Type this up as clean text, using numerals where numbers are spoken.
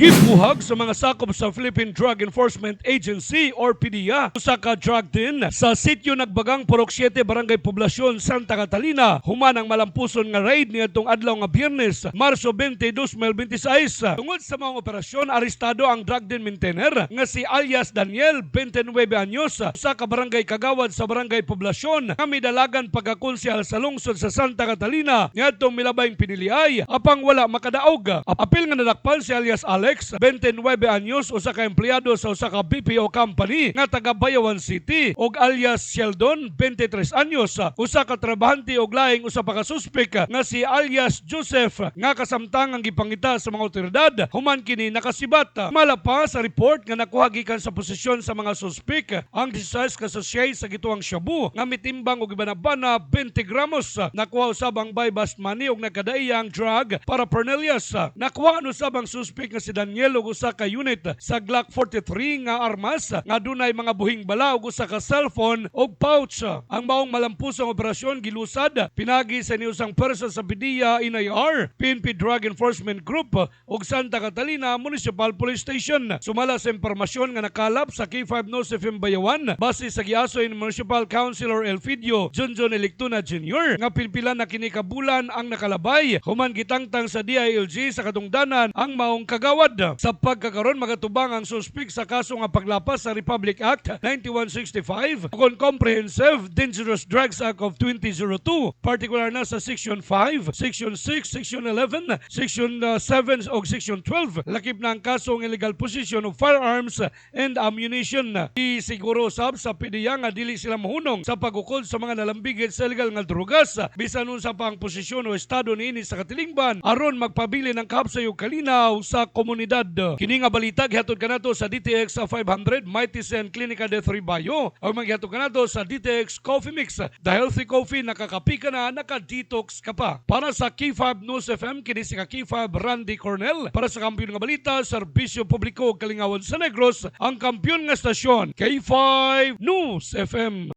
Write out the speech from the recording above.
Gibuhag sa mga sakop sa Philippine Drug Enforcement Agency or PDEA usa ka drug din sa sitio Nagbagang Purok 7 Barangay Poblasyon Santa Catalina human ang malampuson nga raid niadtong adlaw nga Biyernes Marso 20, 2026. Tungod sa mga operasyon arestado ang drug den maintainer nga si alias Daniel 29 anyos usa ka barangay kagawad sa Barangay Poblasyon nga midalagan pagkakonsyal sa lungsod sa Santa Catalina niadtong milabayng piniliay apang wala makadaog. Apil nga nadakpan si alias Alex 29 anyos usa ka empleyado sa usa ka BPO company nga taga Bayawan City ug alias Sheldon 23 anyos usa ka trabahante og laing usa pa ka suspek nga si alias Joseph nga kasamtang ang gipangita sa mga otoridad human kini nakasibat. Mala pa sa report nga nakuha gikan sa posisyon sa mga suspek ang 16 ka sachet sa gituang shabu nga mitimbang og ibanabana 20 gramos. Nakuha usab ang buy-bust money ug nakadaiyang drug paraphernalias. Nakuha usab ang suspek nga si Daniel ug usa ka unit sa Glock 43 nga armas nga dunay mga buhing bala ug usa ka cellphone ug pouch. Ang maong malampusong operasyon gilusad pinagi sa niusang pwersa sa PDEA, NIR, PNP Drug Enforcement Group ug Santa Catalina Municipal Police Station. Sumala sa impormasyon nga nakalap sa K5 News FM Bayawan base sa giasoy ni Municipal Councilor Elfidio Junjun Electuna Jr. nga pilpilan na kini kabulan ang nakalabay human gitangtang sa DILG sa katungdanan ang maong kagawad. Sa pagkakaroon magatubang ang suspek sa kaso nga paglapas sa Republic Act 9165 ug Comprehensive Dangerous Drugs Act of 2002, partikular na sa Section 5, Section 6, Section 11, Section 7 ug Section 12. Lakip na ang kasong illegal possession of firearms and ammunition. Isiguro sab sa PDEA nga dili sila mahunong sa pagukod sa mga nalambigit sa illegal nga drogas bisan unsa pa ang posisyon o estado niini sa katilingban aron magpabili ng kahapsay ug kalinaw sa komunidad. Kini nga balita gihatod kanato sa DTX 500 Mighty Sen Clinica de Tribayo o maghihatod kanato sa DTX Coffee Mix. The healthy coffee nakakapi ka na, naka-detox ka pa. Para sa K5 News FM kini si K5 Randy Cornell. Para sa kampiyon nga balita, serbisyo publiko ug kalingawan sa Negros, ang kampiyon nga stasyon K5 News FM.